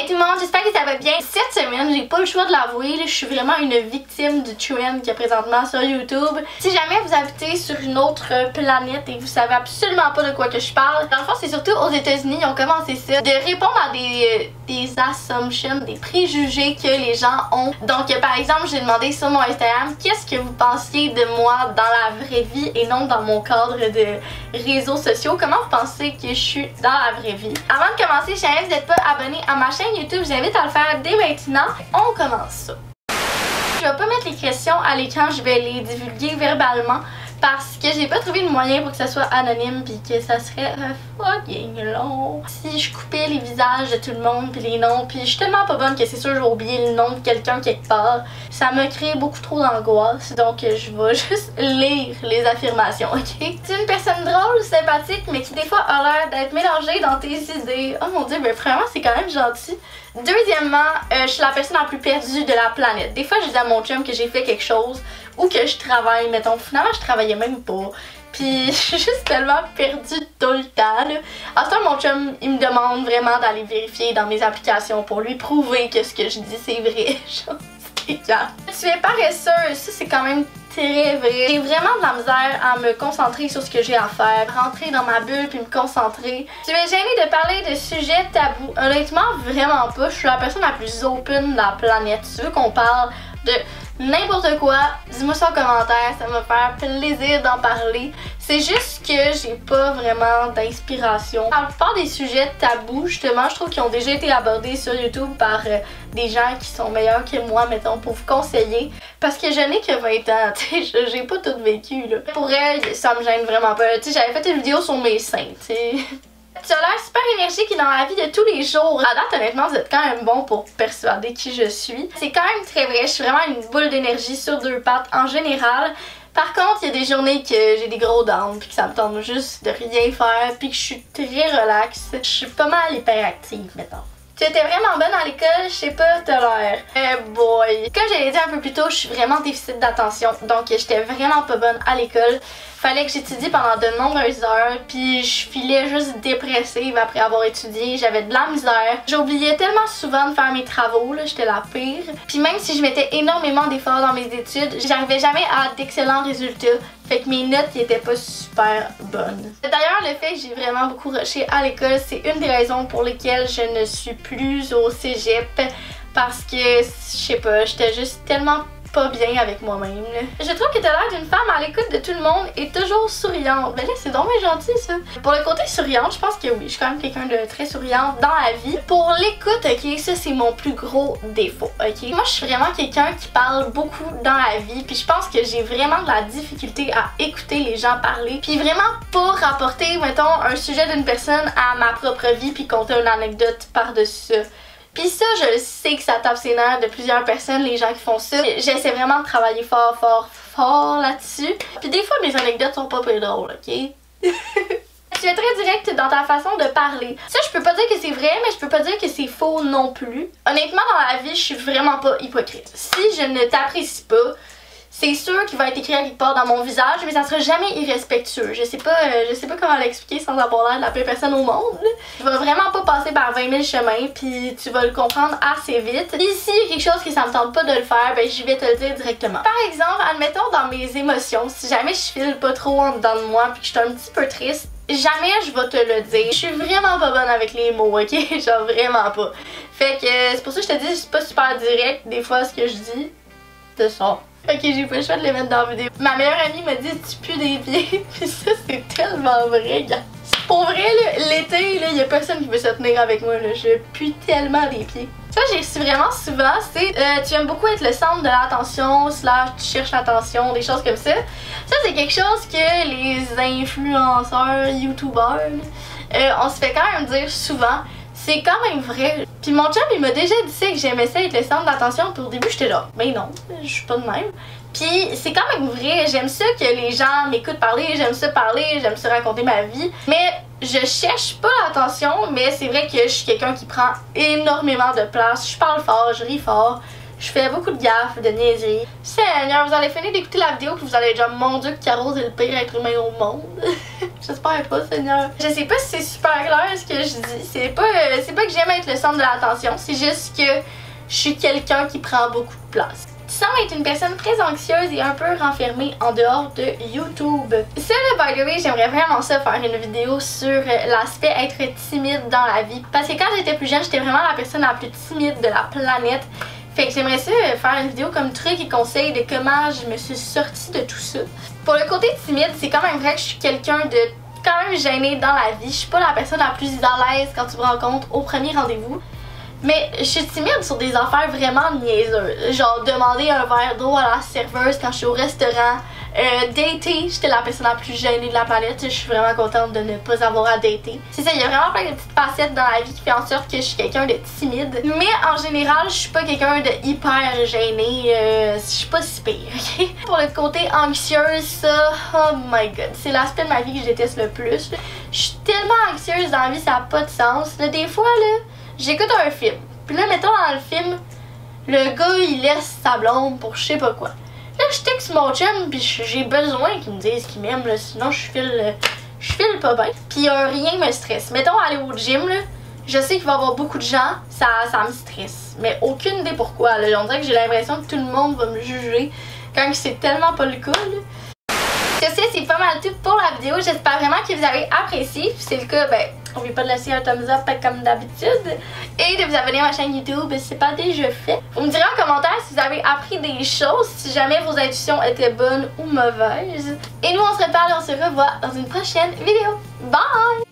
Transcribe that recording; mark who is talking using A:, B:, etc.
A: tout le monde, j'espère que ça va bien. Cette semaine, j'ai pas le choix de l'avouer, je suis vraiment une victime du trend qu'il y a présentement sur YouTube. Si jamais vous habitez sur une autre planète et vous savez absolument pas de quoi que je parle, dans le fond c'est surtout aux États-Unis, ils ont commencé ça, de répondre à des assumptions, des préjugés que les gens ont. Donc par exemple, j'ai demandé sur mon Instagram, qu'est-ce que vous pensiez de moi dans la vraie vie et non dans mon cadre de réseaux sociaux? Comment vous pensez que je suis dans la vraie vie? Avant de commencer, si jamais vous n'êtes pas abonné à ma chaîne YouTube, j'invite à le faire dès maintenant. On commence ça. Je vais pas mettre les questions à l'écran, je vais les divulguer verbalement parce que j'ai pas trouvé de moyen pour que ça soit anonyme puis que ça serait fucking long. Si je coupais les visages de tout le monde puis les noms, puis je suis tellement pas bonne que c'est sûr je vais oublier le nom de quelqu'un quelque part, ça me crée beaucoup trop d'angoisse, donc je vais juste lire les affirmations, ok? C'est une personne drôle, sympathique, mais qui des fois a l'air d'être mélangée dans tes idées. Oh mon dieu, mais vraiment c'est quand même gentil. Deuxièmement, je suis la personne la plus perdue de la planète. Des fois je dis à mon chum que j'ai fait quelque chose ou que je travaille, mettons, finalement je travaillais même pas. Puis je suis juste tellement perdue tout le temps là. En ce temps, mon chum, il me demande vraiment d'aller vérifier dans mes applications pour lui prouver que ce que je dis c'est vrai. Genre, c'est écœurant. Tu es paresseuse, ça c'est quand même très vrai. J'ai vraiment de la misère à me concentrer sur ce que j'ai à faire, rentrer dans ma bulle puis me concentrer. Tu es gênée de parler de sujets tabous? Honnêtement, vraiment pas. Je suis la personne la plus open de la planète. Tu veux qu'on parle de n'importe quoi, dis-moi ça en commentaire, ça va me faire plaisir d'en parler. C'est juste que j'ai pas vraiment d'inspiration. La plupart des sujets tabous, justement, je trouve qu'ils ont déjà été abordés sur YouTube par des gens qui sont meilleurs que moi, mettons, pour vous conseiller. Parce que je n'ai que 20 ans, tu sais, j'ai pas tout vécu, là. Pour elle, ça me gêne vraiment pas. Tu sais, j'avais fait une vidéo sur mes seins, tu sais. Tu as l'air super énergique dans la vie de tous les jours. À date, honnêtement, vous êtes quand même bon pour persuader qui je suis. C'est quand même très vrai. Je suis vraiment une boule d'énergie sur deux pattes en général. Par contre, il y a des journées que j'ai des gros downs puis que ça me tente juste de rien faire puis que je suis très relax. Je suis pas mal hyperactive, mettons. Tu étais vraiment bonne à l'école, je sais pas, t'as l'air. Boy. Comme je l'ai dit un peu plus tôt, je suis vraiment en déficit d'attention. Donc j'étais vraiment pas bonne à l'école. Fallait que j'étudie pendant de nombreuses heures. Puis je filais juste dépressive après avoir étudié. J'avais de la misère. J'oubliais tellement souvent de faire mes travaux, là, j'étais la pire. Puis même si je mettais énormément d'efforts dans mes études, j'arrivais jamais à d'excellents résultats. Fait que mes notes n'étaient pas super bonnes. D'ailleurs, le fait que j'ai vraiment beaucoup rushé à l'école, c'est une des raisons pour lesquelles je ne suis plus au cégep. Parce que, je sais pas, j'étais juste tellement pas bien avec moi-même. Je trouve que t'as l'air d'une femme à l'écoute de tout le monde et toujours souriante. Ben là, c'est donc bien gentil ça. Pour le côté souriante, je pense que oui, je suis quand même quelqu'un de très souriant dans la vie. Pour l'écoute, ok, ça c'est mon plus gros défaut, ok. Moi, je suis vraiment quelqu'un qui parle beaucoup dans la vie, puis je pense que j'ai vraiment de la difficulté à écouter les gens parler, puis vraiment pas rapporter, mettons, un sujet d'une personne à ma propre vie, puis compter une anecdote par-dessus ça. Pis ça, je sais que ça tape ses nerfs de plusieurs personnes, les gens qui font ça. J'essaie vraiment de travailler fort là-dessus. Puis des fois, mes anecdotes sont pas peu drôles, ok? Tu es très directe dans ta façon de parler. Ça, je peux pas dire que c'est vrai, mais je peux pas dire que c'est faux non plus. Honnêtement, dans la vie, je suis vraiment pas hypocrite. Si je ne t'apprécie pas, c'est sûr qu'il va être écrit quelque part dans mon visage, mais ça sera jamais irrespectueux. Je sais pas comment l'expliquer sans avoir l'air de la pire personne au monde. Je vais vraiment pas passer par 20 000 chemins, puis tu vas le comprendre assez vite. Et s'il y a quelque chose que ça me tente pas de le faire, ben je vais te le dire directement. Par exemple, admettons dans mes émotions, si jamais je file pas trop en dedans de moi, puis que je suis un petit peu triste, jamais je vais te le dire. Je suis vraiment pas bonne avec les mots, ok? Genre vraiment pas. Fait que c'est pour ça que je te dis, c'est pas super direct des fois ce que je dis. De ça. Ok, j'ai pas le choix de les mettre dans la vidéo. Ma meilleure amie m'a dit tu pues des pieds. Puis ça, c'est tellement vrai, gars. Pour vrai, l'été, il y a personne qui veut se tenir avec moi. Là. Je pue tellement des pieds. Ça, j'ai reçu vraiment souvent, c'est tu aimes beaucoup être le centre de l'attention, slash tu cherches l'attention, des choses comme ça. Ça, c'est quelque chose que les influenceurs, youtubeurs, on se fait quand même dire souvent. C'est quand même vrai. Puis mon chum, il m'a déjà dit ça, que j'aimais ça être le centre d'attention. Puis au début, j'étais là, mais non, je suis pas de même. Puis c'est quand même vrai, j'aime ça que les gens m'écoutent parler, j'aime ça parler, j'aime ça raconter ma vie. Mais je cherche pas l'attention, mais c'est vrai que je suis quelqu'un qui prend énormément de place. Je parle fort, je ris fort. Je fais beaucoup de gaffes, de niaiseries. Seigneur, vous allez finir d'écouter la vidéo puis vous allez dire mon Dieu que Caro c'est le pire être humain au monde. J'espère pas, Seigneur. Je sais pas si c'est super clair ce que je dis. C'est pas que j'aime être le centre de l'attention. C'est juste que je suis quelqu'un qui prend beaucoup de place. Tu sembles être une personne très anxieuse et un peu renfermée en dehors de YouTube. Ça, by the way, j'aimerais vraiment ça faire une vidéo sur l'aspect être timide dans la vie. Parce que quand j'étais plus jeune, j'étais vraiment la personne la plus timide de la planète. Fait que j'aimerais ça faire une vidéo comme truc et conseil de comment je me suis sortie de tout ça. Pour le côté timide, c'est quand même vrai que je suis quelqu'un de quand même gêné dans la vie. Je suis pas la personne la plus à l'aise quand tu me rencontres au premier rendez-vous. Mais je suis timide sur des affaires vraiment niaiseuses. Genre demander un verre d'eau à la serveuse quand je suis au restaurant. Dater, j'étais la personne la plus gênée de la planète. Je suis vraiment contente de ne pas avoir à dater. C'est ça, il y a vraiment plein de petites facettes dans la vie qui fait en sorte que je suis quelqu'un de timide. Mais en général, je suis pas quelqu'un de hyper gêné. Je suis pas si pire, ok? Pour le côté anxieuse, ça, oh my god, c'est l'aspect de ma vie que je déteste le plus. Je suis tellement anxieuse dans la vie, ça n'a pas de sens. Là, des fois, là, j'écoute un film. Puis là, mettons dans le film, le gars, il laisse sa blonde pour je sais pas quoi. Là, je texte mon chum, puis j'ai besoin qu'il me dise qu'il m'aime, sinon je file pas bien. Puis rien me stresse. Mettons, aller au gym, là, je sais qu'il va y avoir beaucoup de gens, ça me stresse. Mais aucune idée pourquoi. Là. On dirait que j'ai l'impression que tout le monde va me juger quand c'est tellement pas le cas. Là. Sur ce, c'est pas mal tout pour la vidéo. J'espère vraiment que vous avez apprécié. Si c'est le cas, ben, n'oubliez pas de laisser un thumbs up comme d'habitude. Et de vous abonner à ma chaîne YouTube si c'est pas déjà fait. Vous me direz en commentaire si vous avez appris des choses, si jamais vos intuitions étaient bonnes ou mauvaises. Et nous, on se reparle et on se revoit dans une prochaine vidéo. Bye!